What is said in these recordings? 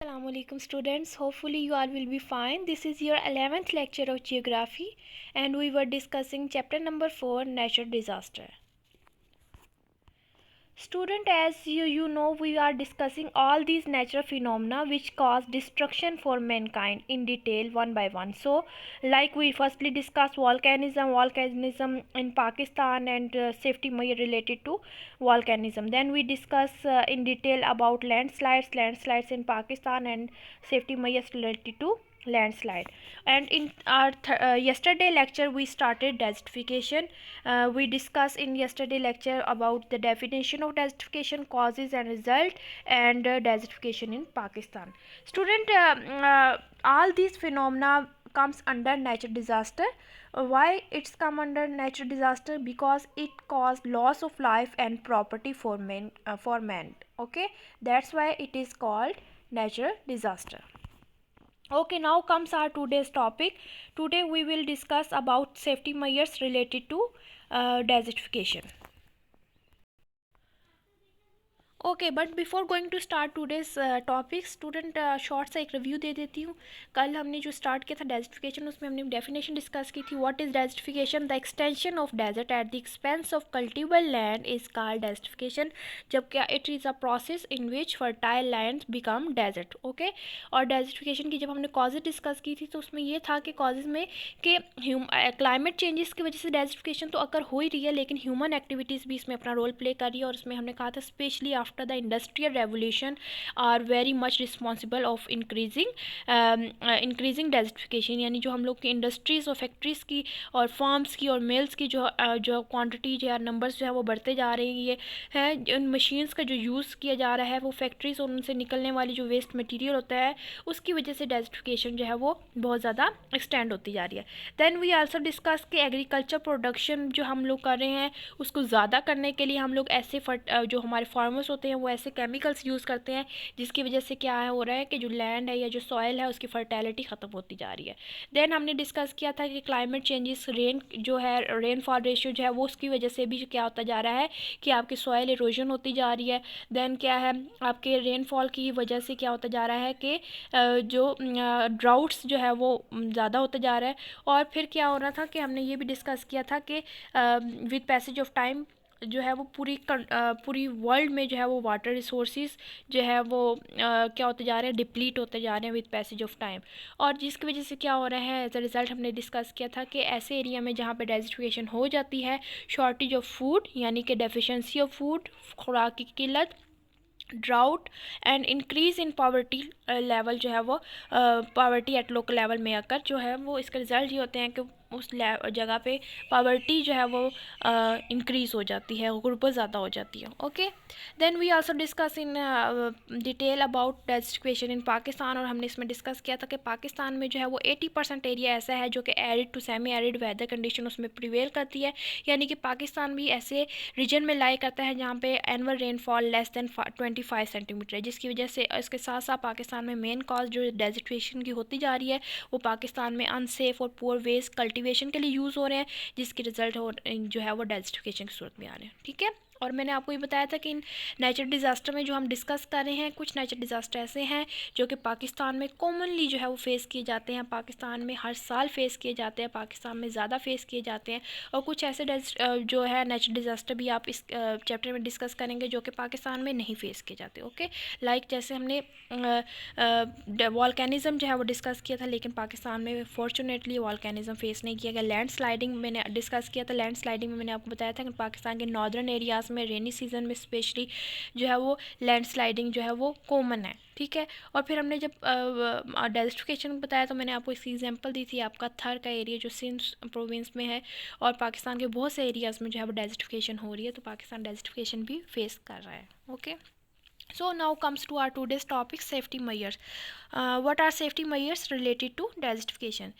Assalamualaikum students, hopefully you all will be fine. This is your 11th lecture of geography and we were discussing chapter number 4, natural disaster. Student, as you know, we are discussing all these natural phenomena which cause destruction for mankind in detail one by one. So like we firstly discuss volcanism in Pakistan and safety measure related to volcanism. Then we discuss in detail about landslides in Pakistan and safety measures related to landslide. And in our yesterday lecture we started desertification. We discussed in yesterday lecture about the definition of desertification, causes and result, and desertification in Pakistan. Student, all these phenomena comes under natural disaster. Why it's come under natural disaster? Because it caused loss of life and property for man. Okay, that's why it is called natural disaster. Okay, now comes our today's topic. Today we will discuss about safety measures related to desertification. Okay, but before going to start today's topic, student short सा एक review दे देती हूँ. कल हमने जो start किया था desertification, उसमें हमने डेफिनेशन डिस्कस की थी. What is desertification? The extension of desert at the expense of cultivable land is called desertification. जबकि it is a process in which fertile land become desert. Okay, और desertification की जब हमने causes discuss की थी तो उसमें ये था कि कॉजेज में कि क्लाइमेट चेंजेस की वजह से डेजर्टिफिकेशन तो अकर हो ही रही है, लेकिन ह्यूमन एक्टिविटीज़ भी इसमें अपना रोल प्ले कर रही है. और उसमें हमने कहा था specially after the industrial revolution are very much responsible of increasing desertification. यानी जो हम लोग की इंडस्ट्रीज़ और फैक्ट्रीज़ की और फार्म्स की और मिल्स की जो क्वांटिटी या नंबर्स जो है वो बढ़ते जा रहे हैं. उन मशीन्स का जो यूज़ किया जा रहा है वो फैक्ट्रीज़ और उनसे निकलने वाली जो वेस्ट मटेरियल होता है उसकी वजह से डेजर्टिफिकेशन जो है वो बहुत ज़्यादा एक्सटेंड होती जा रही है. देन वी आल्सो डिस्कस कि एग्रीकल्चर प्रोडक्शन जो हम लोग कर रहे हैं उसको ज़्यादा करने के लिए हम लोग ऐसे जो हमारे फार्मर्स होते हैं वो ऐसे केमिकल्स यूज़ करते हैं जिसकी वजह से क्या है हो रहा है कि जो लैंड है या जो सॉइल है उसकी फर्टिलिटी ख़त्म होती जा रही है. देन हमने डिस्कस किया था कि क्लाइमेट चेंजेस, रेनफॉल रेशियो जो है वो उसकी वजह से भी क्या होता जा रहा है कि आपकी सॉइल इरोजन होती जा रही है. देन क्या है, आपके रेनफॉल की वजह से क्या होता जा रहा है कि जो ड्राउट्स जो है वो ज़्यादा होता जा रहा है. और फिर क्या हो रहा था कि हमने ये भी डिस्कस किया था कि विद पैसेज ऑफ टाइम जो है वो पूरी वर्ल्ड में जो है वो वाटर रिसोर्सेज जो है वो क्या होते जा रहे हैं, डिप्लीट होते जा रहे हैं विद पैसेज ऑफ टाइम. और जिसकी वजह से क्या हो रहा है, एज अ रिज़ल्ट हमने डिस्कस किया था कि ऐसे एरिया में जहाँ पे डेजर्टिफिकेशन हो जाती है, शॉर्टेज ऑफ फूड यानी कि डेफिशिएंसी ऑफ फूड, खुराक की किल्लत, drought and increase in poverty level जो है वो पॉवर्टी एट लोकल लेवल में आकर जो है वो इसके रिज़ल्ट ये होते हैं कि उस जगह पे पॉवर्टी जो है वो इंक्रीज़ हो जाती है, गुर्बत ज़्यादा हो जाती है. Okay, then we also discuss in detail about desertification in Pakistan. और हमने इसमें डिस्कस किया था कि पाकिस्तान में जो है वो 80% एरिया ऐसा है जो कि arid to semi arid weather condition उसमें प्रिवेल करती है. यानी कि पाकिस्तान भी ऐसे रीजन में लाई करता है जहाँ पे annual rainfall less than 25 centimetre है, जिसकी वजह से इसके साथ साथ पाकिस्तान में मेन कॉज जो डेजर्टिफिकेशन की होती जा रही है वो पाकिस्तान में अनसेफ और पुअर वेस्ट कल्टीवेशन के लिए यूज़ हो रहे हैं, जिसके रिजल्ट जो है वो डेजर्टिफिकेशन की सूरत में आ रहे हैं. ठीक है, और मैंने आपको ये बताया था कि इन नेचुरल डिज़ास्टर में जो हम डिस्कस कर रहे हैं, कुछ नेचुरल डिज़ास्टर ऐसे हैं जो कि पाकिस्तान में कॉमनली जो है वो फेस किए जाते हैं, पाकिस्तान में हर साल फेस किए जाते हैं, पाकिस्तान में ज़्यादा फेस किए जाते हैं. और कुछ ऐसे जो है नेचुरल डिज़ास्टर भी आप इस चैप्टर में डिस्कस करेंगे जो कि पाकिस्तान में नहीं फेस किए जाते. ओके, लाइक जैसे हमने वॉल्केनिज़म जो है वो डिस्कस किया था, लेकिन पाकिस्तान में फॉर्चुनेटली वॉल्केनिज़म फेस नहीं किया गया. लैंड स्लाइडिंग मैंने डिस्कस किया था. लैंड स्लाइडिंग में मैंने आपको बताया था कि पाकिस्तान के नॉर्दर्न एरियाज़ में रेनी सीज़न में स्पेशली जो है वो लैंड स्लाइडिंग जो है वो कॉमन है. ठीक है, और फिर हमने जब डेजर्टिफिकेशन बताया तो मैंने आपको इसकी एग्जांपल दी थी, आपका थर का एरिया जो सिंध प्रोविंस में है और पाकिस्तान के बहुत से एरियाज़ में जो है वो डेजर्टिफिकेशन हो रही है, तो पाकिस्तान डेजर्टिफिकेशन भी फेस कर रहा है. Okay, so now comes to our today's topic, safety measures. What are safety measures related to desertification?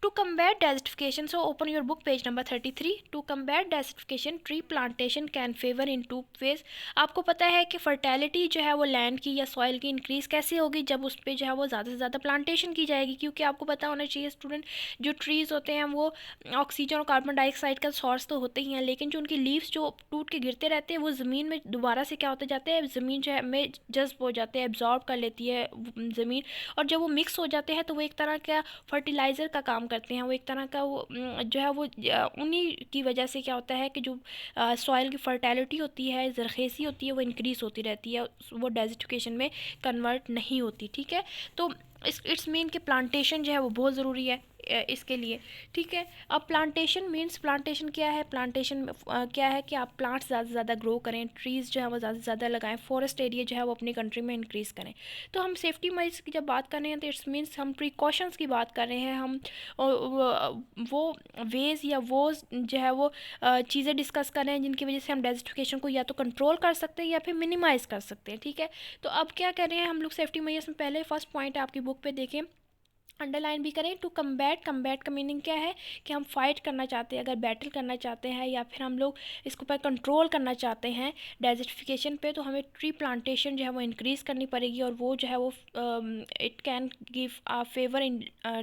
To combat desertification, so open your book page number 33. To combat desertification, tree plantation can favor in two ways. आपको पता है कि fertility जो है वो land की या soil की इंक्रीज़ कैसे होगी? जब उस पर जो है वो ज़्यादा से ज़्यादा प्लांटेशन की जाएगी. क्योंकि आपको पता होना चाहिए स्टूडेंट, जो ट्रीज़ होते हैं वो ऑक्सीजन और कार्बन डाइऑक्साइड का सोर्स तो होते ही हैं, लेकिन जो उनकी लीव्स जो टूट के गिरते रहते हैं वो ज़मीन में दोबारा से क्या होते जाते हैं, ज़मीन जो है में में जज्ब हो जाते हैं, एब्जॉर्ब कर लेती है ज़मीन, और जब वो मिक्स हो जाते हैं तो वो एक तरह का फर्टिलाइज़र का काम करते हैं। वो एक तरह का वो जो है वो उन्हीं की वजह से क्या होता है कि जो सॉइल की फर्टिलिटी होती है, ज़रख़ेज़ी होती है, वो इंक्रीज़ होती रहती है, वो डेज़र्टिफिकेशन में कन्वर्ट नहीं होती। ठीक है, तो इट्स मीन कि प्लांटेशन जो है वो बहुत ज़रूरी है इसके लिए। ठीक है, अब प्लांटेशन मीन्स, प्लांटेशन क्या है? प्लांटेशन क्या है कि आप प्लांट्स ज़्यादा से ज़्यादा ग्रो करें, ट्रीज़ जो है वो ज़्यादा से ज़्यादा लगाएं, फॉरेस्ट एरिया जो है वो अपनी कंट्री में इंक्रीज़ करें। तो हम सेफ्टी मेजर्स की जब बात कर रहे हैं तो इट्स मीन्स हम प्रिकॉशंस की बात कर रहे हैं, हम वो वेज़ या वो जो है वो चीज़ें डिस्कस कर रहे हैं जिनकी वजह से हम डेज़र्टिफिकेशन को या तो कंट्रोल कर सकते हैं या फिर मिनिमाइज़ कर सकते हैं। ठीक है, तो अब क्या कर रहे हैं हम लोग सेफ्टी मेजर्स में? पहले फर्स्ट पॉइंट आपकी बुक पे देखें, अंडरलाइन भी करें, टू कम्बैट। कम्बैट का मीनिंग क्या है कि हम फाइट करना चाहते हैं, अगर बैटल करना चाहते हैं या फिर हम लोग इसको पर कंट्रोल करना चाहते हैं डेज़र्टिफिकेशन पे, तो हमें ट्री प्लांटेशन जो है वो इंक्रीज़ करनी पड़ेगी, और वो जो है वो it can give a favour in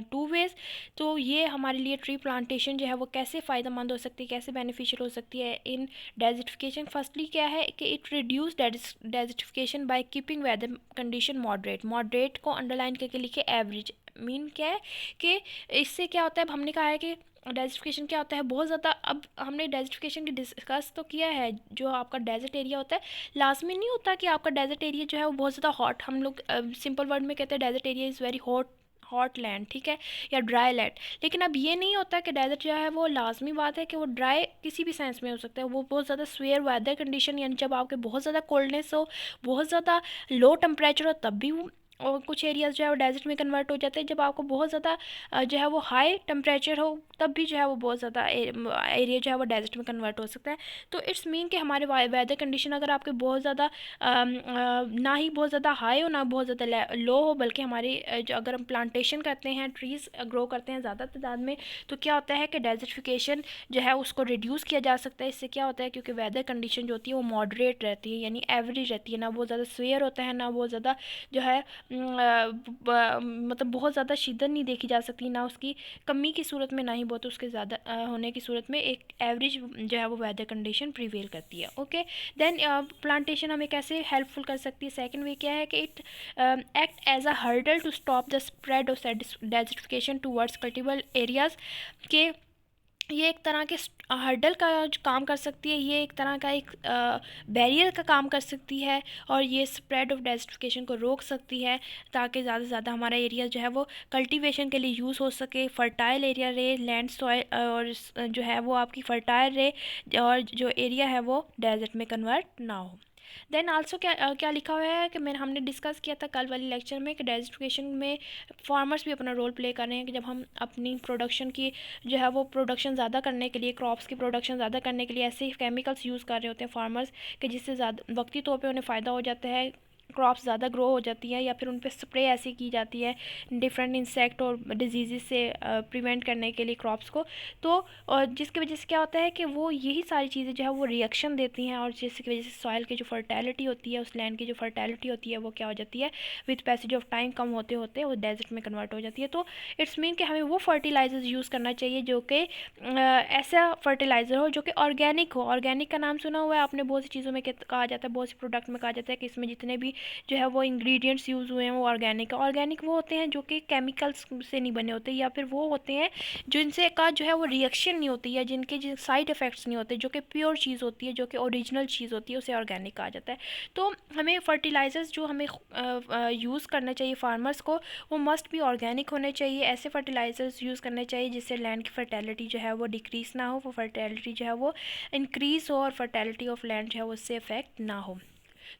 2 ways. तो ये हमारे लिए ट्री प्लांटेशन जो है वो कैसे फ़ायदेमंद हो सकती है, कैसे बेनिफिशियल हो सकती है इन डेज़र्टिफिकेशन? फर्स्टली क्या है कि it reduce desertification by keeping weather condition moderate. Moderate को अंडरलाइन करके लिखे एवरेज। मीन क्या है कि इससे क्या होता है, अब हमने कहा है कि डेज़र्टिफिकेशन क्या होता है बहुत ज़्यादा। अब हमने डेज़र्टिफिकेशन की डिस्कस तो किया है, जो आपका डेजर्ट एरिया होता है, लाजमी नहीं होता कि आपका डेजर्ट एरिया जो है वो बहुत ज़्यादा हॉट, हम लोग सिंपल वर्ड में कहते हैं desert area is very hot land, ठीक है, या ड्राई लैंड। लेकिन अब ये नहीं होता कि डेजर्ट जो है वो लाजमी बात है कि वो ड्राई किसी भी सेंस में हो सकता है, वो बहुत ज़्यादा स्वेयर वेदर कंडीशन, यानी जब आपके बहुत ज़्यादा कोल्डनेस हो, बहुत ज़्यादा लो टेम्परेचर हो, तब भी वो, और कुछ एरियाज़ जो है वो डेजर्ट में कन्वर्ट हो जाते हैं। जब आपको बहुत ज़्यादा जो है वो हाई टेम्परेचर हो, तब भी जो है वो बहुत ज़्यादा एरिया जो है वो डेजर्ट में कन्वर्ट हो सकता है। तो इट्स मीन कि हमारे वेदर कंडीशन अगर आपके बहुत ज़्यादा ना ही बहुत ज़्यादा हाई हो ना बहुत ज़्यादा लो हो, बल्कि हमारी जो अगर हम प्लांटेशन करते हैं, ट्रीज़ ग्रो करते हैं ज़्यादा तादाद में, तो क्या होता है कि डेजर्टिफिकेशन जो है उसको रिड्यूस किया जा सकता है। इससे क्या होता है, क्योंकि वेदर कंडीशन जो होती है वो मॉडरेट रहती है, यानी एवरेज रहती है, ना बहुत ज़्यादा स्वेयर होता है, ना बहुत ज़्यादा जो है मतलब बहुत ज़्यादा शिद्दत नहीं देखी जा सकती, ना उसकी कमी की सूरत में, ना ही बहुत उसके ज़्यादा होने की सूरत में एक एवरेज जो है वो वेदर कंडीशन प्रिवेल करती है। ओके, देन प्लांटेशन हमें कैसे हेल्पफुल कर सकती है? सेकंड वे क्या है कि it act as a hurdle to stop the spread of desertification towards cultivable areas के। ये एक तरह के हर्डल का काम कर सकती है, ये एक तरह का एक बैरियर का काम कर सकती है, और ये स्प्रेड ऑफ डेजर्टिफिकेशन को रोक सकती है, ताकि ज़्यादा से ज़्यादा हमारा एरिया जो है वो कल्टीवेशन के लिए यूज़ हो सके, फर्टाइल एरिया रहे, लैंड सॉइल और जो है वो आपकी फर्टाइल रहे, और जो एरिया है वो डेजर्ट में कन्वर्ट ना हो। देन आल्सो क्या लिखा हुआ है कि हमने डिस्कस किया था कल वाले लेक्चर में कि डेजर्टिफिकेशन में फार्मर्स भी अपना रोल प्ले कर रहे हैं, कि जब हम अपनी प्रोडक्शन की जो है वो प्रोडक्शन ज़्यादा करने के लिए, क्रॉप्स की प्रोडक्शन ज़्यादा करने के लिए ऐसे केमिकल्स यूज़ कर रहे होते हैं फार्मर्स, कि जिससे ज़्यादा वक्ती तौर पे उन्हें फ़ायदा हो जाता है, क्रॉप्स ज़्यादा ग्रो हो जाती है, या फिर उन पर स्प्रे ऐसी की जाती है डिफरेंट इंसेक्ट और डिजीज़ से प्रिवेंट करने के लिए क्रॉप्स को। तो और जिसकी वजह से क्या होता है कि वो यही सारी चीज़ें जो है वो रिएक्शन देती हैं, और जिसकी वजह से सॉइल की जो फर्टिलिटी होती है, उस लैंड की जो फर्टिलिटी होती है, वो क्या हो जाती है, विद पैसेज ऑफ टाइम कम होते होते वो डेजर्ट में कन्वर्ट हो जाती है। तो इट्स मीन कि हमें वो फर्टिलाइजर्स यूज़ करना चाहिए जो कि ऐसा फर्टिलाइज़र हो जो कि ऑर्गेनिक हो। ऑर्गेनिक का नाम सुना हुआ है आपने, बहुत सी चीज़ों में कहा जाता है, बहुत सी प्रोडक्ट में कहा जाता है कि इसमें जितने भी जो है वो इंग्रेडिएंट्स यूज़ हुए हैं वो ऑर्गेनिक है। ऑर्गेनिक वो होते हैं जो कि केमिकल्स से नहीं बने होते, या फिर वो होते हैं जिनसे का जो है वो रिएक्शन नहीं होती, या जिनके साइड इफ़ेक्ट्स नहीं होते, जो कि प्योर चीज़ होती है, जो कि ओरिजिनल चीज़ होती है, उसे ऑर्गेनिक कहा जाता है। तो हमें फर्टिलाइज़र्स जो हमें यूज़ करना चाहिए फार्मर्स को, वो मस्ट भी ऑर्गेनिक होने चाहिए। ऐसे फर्टिलाइज़र्स यूज़ करने चाहिए जिससे लैंड की फर्टिलिटी जो है वो डिक्रीज़ ना हो, वो फर्टिलिटी जो है वो इंक्रीज़ हो, और फर्टिलिटी ऑफ लैंड जो है वो उससे इफ़ेक्ट ना हो।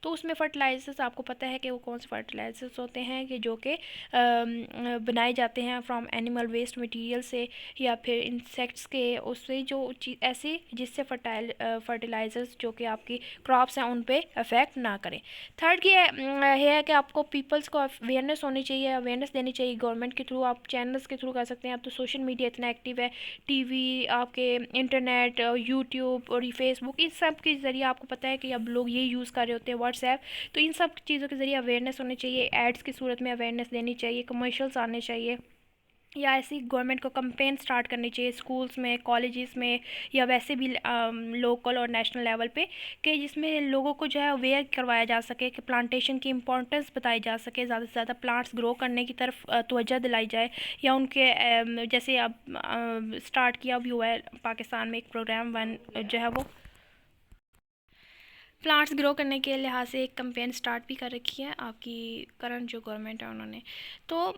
तो उसमें फर्टिलाइज़र्स आपको पता है कि वो कौन से फर्टिलाइज़र्स होते हैं कि जो कि बनाए जाते हैं फ्रॉम एनिमल वेस्ट मटेरियल से, या फिर इंसेक्ट्स के उससे जो चीज़ ऐसी जिससे फर्टिलाइज़र्स जो कि आपकी क्रॉप्स हैं उन पे अफेक्ट ना करें। थर्ड ये है कि आपको पीपल्स को अवेयरनेस होनी चाहिए, अवेयरनेस देनी चाहिए गवर्नमेंट के थ्रू, आप चैनल्स के थ्रू कर सकते हैं। अब तो सोशल मीडिया इतना एक्टिव है, टीवी, आपके इंटरनेट, यूट्यूब और फेसबुक, इन सब के ज़रिए आपको पता है कि अब लोग ये यूज़ कर रहे होते हैं, व्हाट्सएप। तो इन सब चीज़ों के ज़रिए अवेयरनेस होनी चाहिए, एड्स की सूरत में अवेयरनेस देनी चाहिए, कमर्शियल्स आने चाहिए, या ऐसी गवर्नमेंट को कैंपेन स्टार्ट करनी चाहिए स्कूल्स में, कॉलेजेस में, या वैसे भी लोकल और नेशनल लेवल पे, कि जिसमें लोगों को जो है अवेयर करवाया जा सके, कि प्लांटेशन की इम्पोर्टेंस बताई जा सके, ज़्यादा से ज़्यादा प्लांट्स ग्रो करने की तरफ तवज्जो दिलाई जाए। या उनके जैसे अब स्टार्ट किया भी हुआ है पाकिस्तान में एक प्रोग्राम वन जो है वो प्लांट्स ग्रो करने के लिहाज से एक कैंपेन स्टार्ट भी कर रखी है आपकी करंट जो गवर्नमेंट है उन्होंने। तो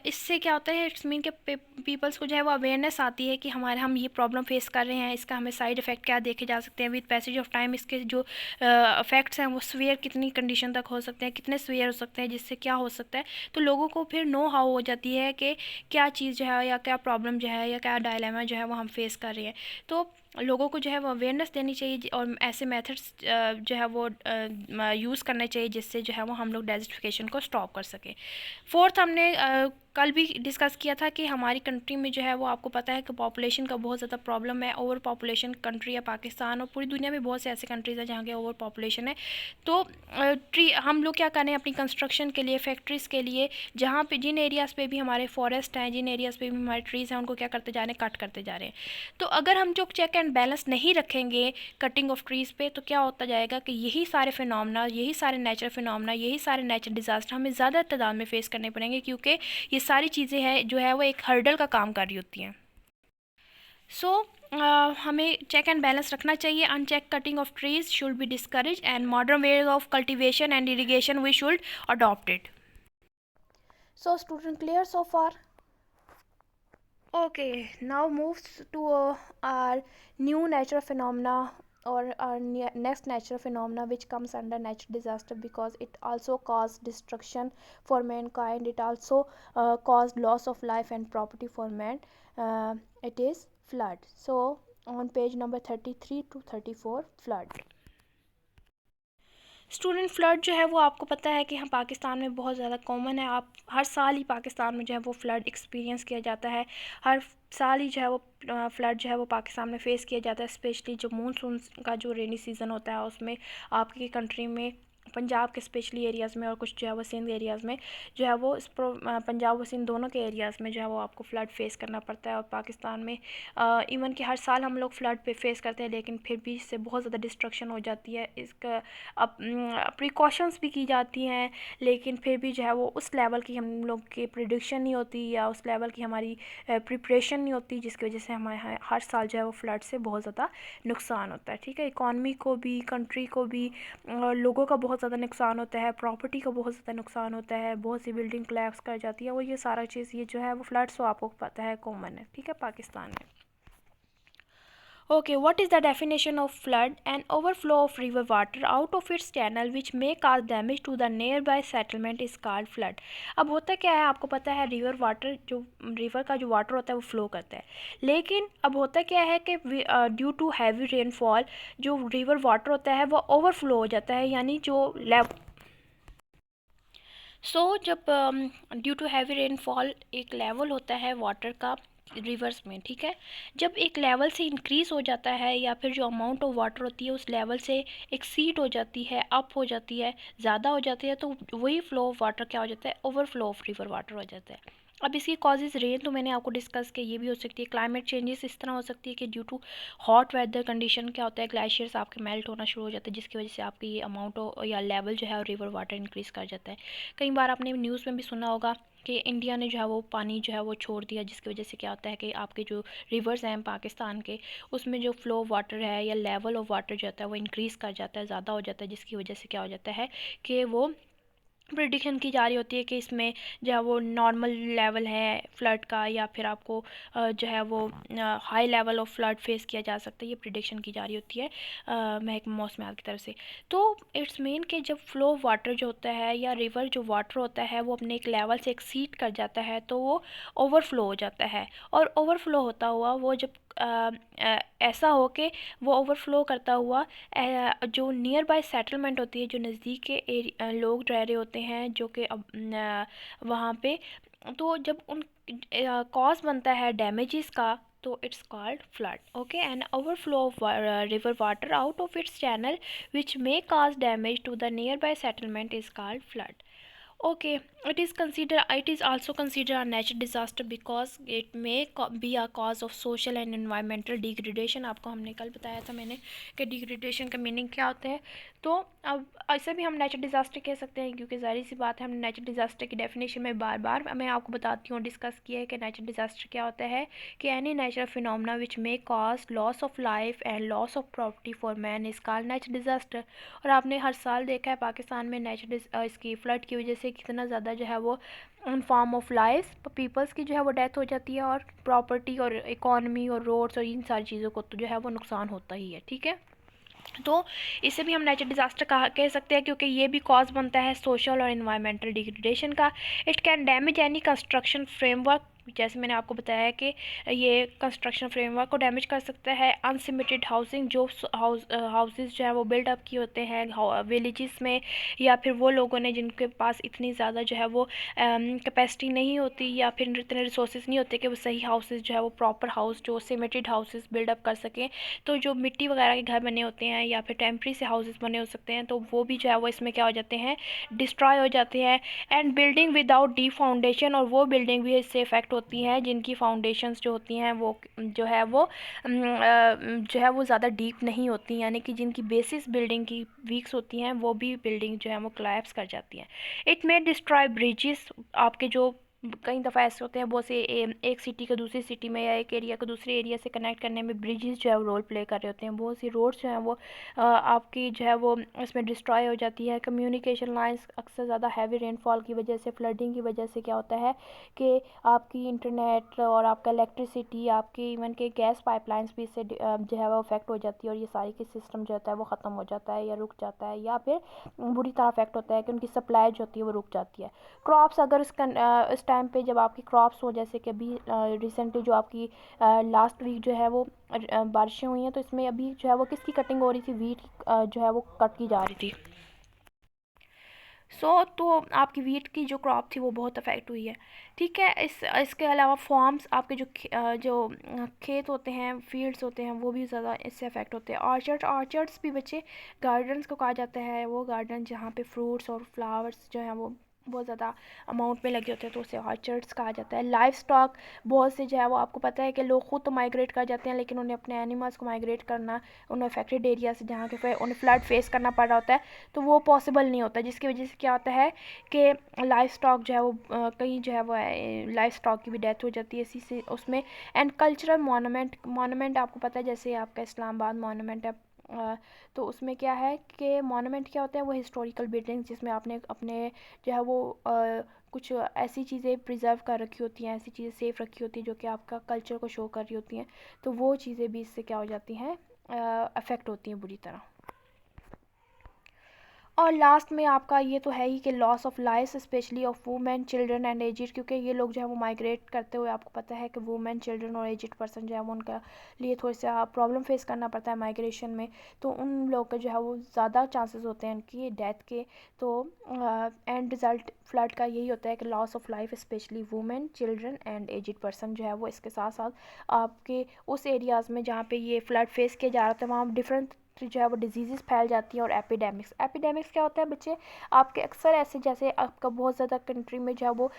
इससे क्या होता है, इट्स मीन के पीपल्स को जो है वो अवेयरनेस आती है कि हम ये प्रॉब्लम फेस कर रहे हैं, इसका हमें साइड इफ़ेक्ट क्या देखे जा सकते हैं, विद पैसेज ऑफ टाइम इसके जो इफ़ेक्ट्स हैं वो सीवियर कितनी कंडीशन तक हो सकते हैं, कितने सीवियर हो सकते हैं, जिससे क्या हो सकता है। तो लोगों को फिर नो हाउ हो जाती है कि क्या चीज़ जो है या क्या प्रॉब्लम जो है या क्या डायलेमा जो है वो हम फेस कर रहे हैं। तो लोगों को जो है वो अवेयरनेस देनी चाहिए और ऐसे मेथड्स जो है वो यूज़ करने चाहिए जिससे जो है वो हम लोग डेजर्टिफिकेशन को स्टॉप कर सकें। फोर्थ, हमने कल भी डिस्कस किया था कि हमारी कंट्री में जो है वो आपको पता है कि पॉपुलेशन का बहुत ज़्यादा प्रॉब्लम है। ओवर पॉपुलेशन कंट्री है पाकिस्तान, और पूरी दुनिया में बहुत से ऐसे कंट्रीज़ हैं जहाँ के ओवर पॉपुलेशन है। तो हम लोग क्या करें अपनी कंस्ट्रक्शन के लिए, फैक्ट्रीज़ के लिए, जहाँ पे जिन एरियाज़ पे भी हमारे फॉरेस्ट हैं, जिन एरियाज़ पे भी हमारे ट्रीज़ हैं, उनको क्या करते जा रहे हैं, कट करते जा रहे हैं। तो अगर हम जो चेक एंड बैलेंस नहीं रखेंगे कटिंग ऑफ ट्रीज़ पे, तो क्या होता जाएगा कि यही सारे फिनोमेना, यही सारे नेचुरल फिनोमेना, यही सारे नेचुरल डिज़ास्टर हमें ज़्यादा तादाद में फेस करने पड़ेंगे, क्योंकि ये सारी चीज़ें हैं जो है वो एक हर्डल का काम कर रही होती हैं। सो हमें चेक एंड बैलेंस रखना चाहिए। Uncheck cutting of trees should be discourage and modern ways of cultivation and irrigation we should adopt it. So student, clear so far? Okay, now moves to our new natural phenomena, or our next natural phenomena which comes under natural disaster, because it also caused destruction for mankind. It also caused loss of life and property for man. It is flood. So on page number 33 to 34, flood. Student, flood जो है वो आपको पता है कि हम पाकिस्तान में बहुत ज़्यादा कॉमन है। आप हर साल ही पाकिस्तान में जो है वो फ्लड एक्सपीरियंस किया जाता है। हर साल ही जो है वो फ्लड जो है वो पाकिस्तान में फ़ेस किया जाता है। स्पेशली जो मानसून का जो रेनी सीज़न होता है उसमें आपकी कंट्री में, पंजाब के स्पेशली एरियाज़ में और कुछ जो है वो सिंध एरियाज़ में जो है वो पंजाब और सिंध दोनों के एरियाज़ में जो है वो आपको फ़्लड फेस करना पड़ता है। और पाकिस्तान में इवन कि हर साल हम लोग फ़्लड पे फेस करते हैं, लेकिन फिर भी इससे बहुत ज़्यादा डिस्ट्रक्शन हो जाती है। इसका अब प्रिकॉशंस भी की जाती हैं, लेकिन फिर भी जो है वो उस लेवल की हम लोग की प्रिडिक्शन नहीं होती, या उस लेवल की हमारी प्रिपरेशन नहीं होती, जिसकी वजह से हमारे हर साल जो है वो फ़्लड से बहुत ज़्यादा नुकसान होता है। ठीक है, इकॉनमी को भी, कंट्री को भी, और लोगों का बहुत ज़्यादा नुकसान होता है, प्रॉपर्टी का बहुत ज़्यादा नुकसान होता है, बहुत सी बिल्डिंग कोलैप्स कर जाती है। वो ये सारा चीज़ ये जो है वो फ्लड्स तो आपको पता है कॉमन है। ठीक है, पाकिस्तान में। Okay, what is the definition of flood? An overflow of river water out of its channel which may cause damage to the nearby settlement is called flood. अब होता क्या है, आपको पता है रिवर वाटर, जो रिवर का जो वाटर होता है वो फ्लो करता है, लेकिन अब होता क्या है कि ड्यू टू हैवी रेनफॉल जो रिवर वाटर होता है वो ओवरफ्लो हो जाता है, यानी जो जब ड्यू टू हैवी रेनफॉल एक लेवल होता है वाटर का रिवर्स में, ठीक है, जब एक लेवल से इंक्रीज़ हो जाता है या फिर जो अमाउंट ऑफ वाटर होती है उस लेवल से एक्सीड हो जाती है, अप हो जाती है, ज़्यादा हो जाती है, तो वही फ्लो ऑफ वाटर क्या हो जाता है, ओवरफ्लो ऑफ रिवर वाटर हो जाता है। अब इसकी कॉजेज़ रेन तो मैंने आपको डिस्कस किया, ये भी हो सकती है क्लाइमेट चेंजेस इस तरह हो सकती है कि due to hot weather condition क्या होता है, ग्लेशियर्स आपके मेल्ट होना शुरू हो जाते हैं, जिसकी वजह से आपकी ये अमाउंट या लेवल जो है रिवर वाटर इंक्रीज़ कर जाता है। कई बार आपने न्यूज़ में भी सुना होगा कि इंडिया ने जो है वो पानी जो है वो छोड़ दिया, जिसकी वजह से क्या होता है कि आपके जो रिवर्स हैं पाकिस्तान के, उसमें जो फ्लो ऑफ वाटर है या लेवल ऑफ वाटर जो होता है वो इंक्रीज़ कर जाता है, ज़्यादा हो जाता है, जिसकी वजह से क्या हो जाता है कि वो प्रिडिक्शन की जा रही होती है कि इसमें जो है वो नॉर्मल लेवल है फ्लड का, या फिर आपको जो है वो high level of flood face किया जा सकता है, ये प्रिडिक्शन की जा रही होती है महकमा मौसमियात की तरफ से। तो इट्स मीन कि जब फ्लो ऑफ वाटर जो होता है या रिवर जो वाटर होता है वो अपने एक लेवल से एक्सीड कर जाता है, तो वो ओवरफ्लो हो जाता है, और ओवरफ्लो होता हुआ वो जब ऐसा हो कि वो ओवरफ्लो करता हुआ जो नियर बाय सेटलमेंट होती है, जो नज़दीक के लोग रह रहे होते हैं जो कि अब वहाँ पे, तो जब उन कॉज बनता है डैमेजेस का, तो it's called flood. Okay, an overflow of river water out of its channel which may cause damage to the nearby settlement is called flood. Okay, It is also considered a natural disaster because it may be a cause of social and environmental degradation. आपको हमने कल बताया था मैंने कि degradation का meaning क्या होता है। तो अब ऐसे भी हम नेचुरल डिज़ास्टर कह सकते हैं, क्योंकि ज़ाहिर सी बात है हमने नेचुरल डिज़ास्टर की डेफिनेशन में बार बार मैं आपको बताती हूँ, डिस्कस किया है कि नेचुरल डिज़ास्टर क्या होता है कि any natural phenomena which may cause loss of life and loss of property for man is called natural disaster. और आपने हर साल देखा है पाकिस्तान में नेचुरल इसकी फ्लड की वजह से कितना ज़्यादा जो है वो in form of life peoples की जो है वो डेथ हो जाती है, और प्रॉपर्टी और इकॉनमी और रोड्स और इन सारी चीज़ों को तो जो है वो नुकसान होता ही है। ठीक है, तो इसे भी हम नेचुरल डिज़ास्टर कह सकते हैं, क्योंकि ये भी कॉज बनता है सोशल और इन्वायरमेंटल डिग्रेडेशन का। It can damage any construction framework, जैसे मैंने आपको बताया कि ये कंस्ट्रक्शन फ्रेमवर्क को डैमेज कर सकता है। अनसिमेटेड हाउसिंग, जो हाउसेस जो है वो बिल्डअप किए होते हैं विलेजेस में, या फिर वो लोगों ने जिनके पास इतनी ज़्यादा जो है वो कैपेसिटी नहीं होती या फिर इतने रिसोर्सेज नहीं होते कि वो सही हाउसेस जो है वो प्रॉपर हाउस जो सिमेटेड हाउसेस बिल्डअप कर सकें। तो जो मिट्टी वगैरह के घर बने होते हैं या फिर टेम्प्रेरी से हाउसेस बने हो सकते हैं, तो वो भी जो है वो इसमें क्या हो जाते हैं, डिस्ट्रॉय हो जाते हैं। And building without deep foundation, और वो बिल्डिंग भी इससे इफ़ेक्ट होती हैं जिनकी फाउंडेशंस जो होती हैं वो जो है वो जो है वो ज़्यादा डीप नहीं होती, यानी कि जिनकी बेसिस बिल्डिंग की वीक्स होती हैं वो भी बिल्डिंग जो है वो कोलैप्स कर जाती हैं। इट मे डिस्ट्रॉय ब्रिजेस, आपके जो कई दफ़ा ऐसे होते हैं बहुत से एक सिटी को दूसरी सिटी में या एक एरिया को दूसरे एरिया से कनेक्ट करने में ब्रिजेस जो है वो रोल प्ले कर रहे होते हैं। बहुत सी रोड्स जो हैं वो आपकी जो है वो इसमें डिस्ट्रॉय हो जाती है। कम्युनिकेशन लाइंस, अक्सर ज़्यादा हैवी रेनफॉल की वजह से, फ्लडिंग की वजह से क्या होता है कि आपकी इंटरनेट और आपका इलेक्ट्रिसिटी, आपकी इवन के गैस पाइपलाइंस भी इससे जो है वो अफेक्ट हो जाती है, और ये सारी की सिस्टम जो होता है वो ख़त्म हो जाता है या रुक जाता है, या फिर बुरी तरह अफेक्ट होता है कि उनकी सप्लाई जो होती है वो रुक जाती है। क्रॉप्स, अगर इस टाइम पे जब आपकी क्रॉप्स हो, जैसे कि अभी रिसेंटली जो आपकी लास्ट वीक जो है वो बारिशें हुई हैं, तो इसमें अभी जो है वो किसकी कटिंग हो रही थी, वीट जो है वो कट की जा रही थी। तो आपकी वीट की जो क्रॉप थी वो बहुत अफेक्ट हुई है। ठीक है, इसके अलावा फार्म्स, आपके जो खेत होते हैं, फील्ड्स होते हैं, वो भी ज़्यादा इससे अफेक्ट होते हैं। ऑर्चर्ड्स भी बच्चे गार्डन्स को कहा जाता है, वो गार्डन जहाँ पे फ्रूट्स और फ्लावर्स जो हैं वो बहुत ज़्यादा अमाउंट में लगे होते हैं, तो उसे ऑर्चर्ड्स कहा जाता है। लाइफ स्टॉक, बहुत से जो है वो आपको पता है कि लोग खुद तो माइग्रेट कर जाते हैं, लेकिन उन्हें अपने एनिमल्स को माइग्रेट करना उन्हें अफेक्टेड एरिया से जहाँ के उन्हें फ्लड फेस करना पड़ रहा होता है, तो वो पॉसिबल नहीं होता, जिसकी वजह से क्या होता है कि लाइफ स्टॉक जो है वो कहीं जो है वो लाइफ स्टॉक की भी डेथ हो जाती है इसी से उसमें। एंड कल्चरल मोनूमेंट आपको पता है, जैसे आपका इस्लामाबाद मोनूमेंट है, तो उसमें क्या है कि मोनूमेंट क्या होता है, वो हिस्टोरिकल बिल्डिंग्स जिसमें आपने अपने जो है वो कुछ ऐसी चीज़ें प्रिजर्व कर रखी होती हैं, ऐसी चीज़ें सेफ रखी होती हैं जो कि आपका कल्चर को शो कर रही होती हैं, तो वो चीज़ें भी इससे क्या हो जाती हैं, अफेक्ट होती हैं बुरी तरह। और लास्ट में आपका ये तो है ही कि loss of life specially of women, children and edged, क्योंकि ये लोग जो है वो माइग्रेट करते हुए आपको पता है कि वुमेन, चिल्ड्रन और एजिड पर्सन जो है वो उनका लिए थोड़ा सा प्रॉब्लम फेस करना पड़ता है माइग्रेशन में, तो उन लोग का जो है वो ज़्यादा चांसेस होते हैं उनकी डेथ के। तो एंड रिज़ल्ट फ्लड का यही होता है कि loss of life specially women, children and edged person जो है वो, इसके साथ साथ आपके उस एरियाज़ में जहाँ पे ये फ्लड फेस किया जा रहा था वहाँ डिफरेंट जो है वो डिजीज़ फैल जाती हैं। और एपिडेमिक्स क्या होता है बच्चे, आपके अक्सर ऐसे जैसे आपका बहुत ज़्यादा कंट्री में जो है वो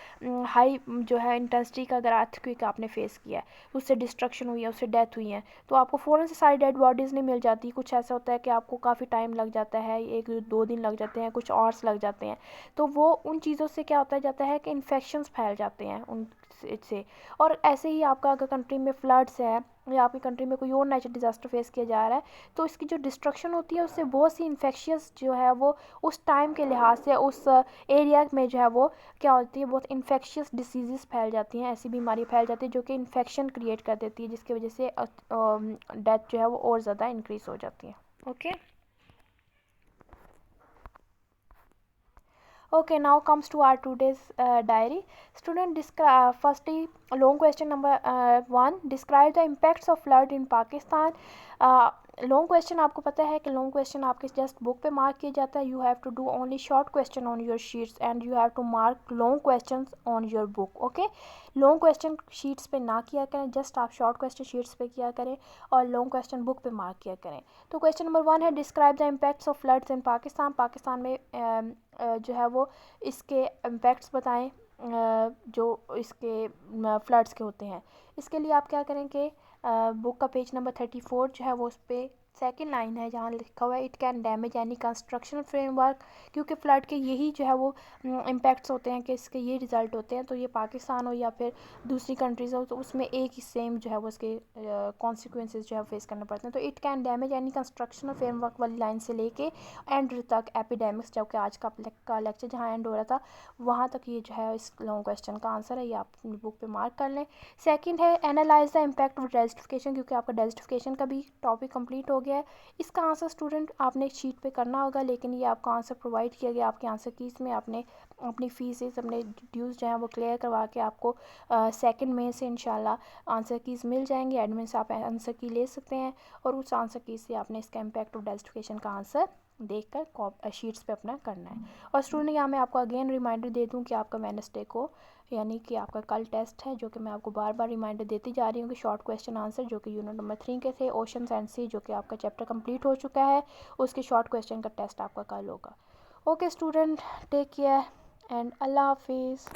हाई जो है इंटेंसिटी का अगर अर्थक्वेक आपने फेस किया है, उससे डिस्ट्रक्शन हुई है, उससे डेथ हुई है, तो आपको फ़ौरन से सारी डेड बॉडीज़ नहीं मिल जाती। कुछ ऐसा होता है कि आपको काफ़ी टाइम लग जाता है, 1-2 दिन लग जाते हैं, कुछ आवर्स लग जाते हैं, तो वो उन चीज़ों से क्या होता जाता है कि इन्फेक्शंस फैल जाते हैं उन से। और ऐसे ही आपका अगर कंट्री में फ्लड्स है या आपकी कंट्री में कोई और नेचुरल डिज़ास्टर फेस किया जा रहा है, तो इसकी जो डिस्ट्रक्शन होती है उससे बहुत सी इन्फेक्शियस जो है वो उस टाइम के लिहाज से उस एरिया में जो है वो क्या होती है, बहुत इन्फेक्शियस डिसीज़ फैल जाती हैं, ऐसी बीमारी फैल जाती है जो कि इन्फेक्शन क्रिएट कर देती है, जिसकी वजह से डेथ जो है वो और ज़्यादा इंक्रीज़ हो जाती है। Okay, okay, now comes to our today's diary. Student, firstly, long question number 1, describe the impacts of flood in Pakistan. uh, long question आपको पता है कि लॉन्ग क्वेश्चन आपके जस्ट बुक पे मार्क किया जाता है. You have to do only short question on your sheets and you have to mark long question on your book. Okay, long question sheets पे ना किया करें, जस्ट आप शॉर्ट क्वेश्चन शीट्स पे किया करें और लॉन्ग क्वेश्चन बुक पे मार्क किया करें. तो क्वेश्चन नंबर 1 है, describe the impacts of floods इन पाकिस्तान. पाकिस्तान में जो है वो इसके इम्पैक्ट्स बताएं जो इसके फ्लड्स के होते हैं. इसके लिए आप क्या करेंगे, बुक का पेज नंबर 34 जो है वो उस पर सेकेंड लाइन है जहाँ लिखा हुआ है it can damage any construction framework. क्योंकि फ़्लड के यही जो है वो इम्पैक्ट्स होते हैं कि इसके ये रिज़ल्ट होते हैं. तो ये पाकिस्तान हो या फिर दूसरी कंट्रीज़ हो तो उसमें एक ही सेम जो है वो उसके कॉन्सिक्वेंसेस जो है फेस करने पड़ते हैं. तो it can damage any construction framework वाली लाइन से लेके एंड तक एपिडेमिक्स, जबकि आज का लेक्चर जहाँ एंड हो रहा था वहाँ तक ये जो है इस लॉन्ग क्वेश्चन का आंसर है. ये आप अपनी बुक पे मार्क कर लें. सेकंड है, एनालाइज द इम्पैक्ट ऑफ डेज़िफिकेशन. क्योंकि आपका डेज़िफिकेशन का भी टॉपिक कंप्लीट हो गया है. इसका आंसर स्टूडेंट आपने एक शीट पे करना होगा, लेकिन ये आपका आंसर प्रोवाइड किया गया आपके आंसर कीज में. आपने अपनी फीसेस अपने ड्यूज़ जो हैं वो क्लियर करवा के आपको सेकंड में से इंशाल्लाह आंसर कीज मिल जाएंगे. एडमिन से आप आंसर की ले सकते हैं और उस आंसर कीज से आपने इसका इम्पैक्ट ऑफ डेज़िफिकेशन का आंसर देखकर शीट्स पे अपना करना है. और स्टूडेंट यहाँ मैं आपको अगेन रिमाइंडर दे दूँ कि आपका वेडनेसडे को यानी कि आपका कल टेस्ट है, जो कि मैं आपको बार बार रिमाइंडर देती जा रही हूँ कि शॉर्ट क्वेश्चन आंसर जो कि यूनिट नंबर 3 के थे, ओशंस एंड सी, जो कि आपका चैप्टर कंप्लीट हो चुका है, उसके शॉर्ट क्वेश्चन का टेस्ट आपका कल होगा. Okay student, take care and Allah हाफिज़.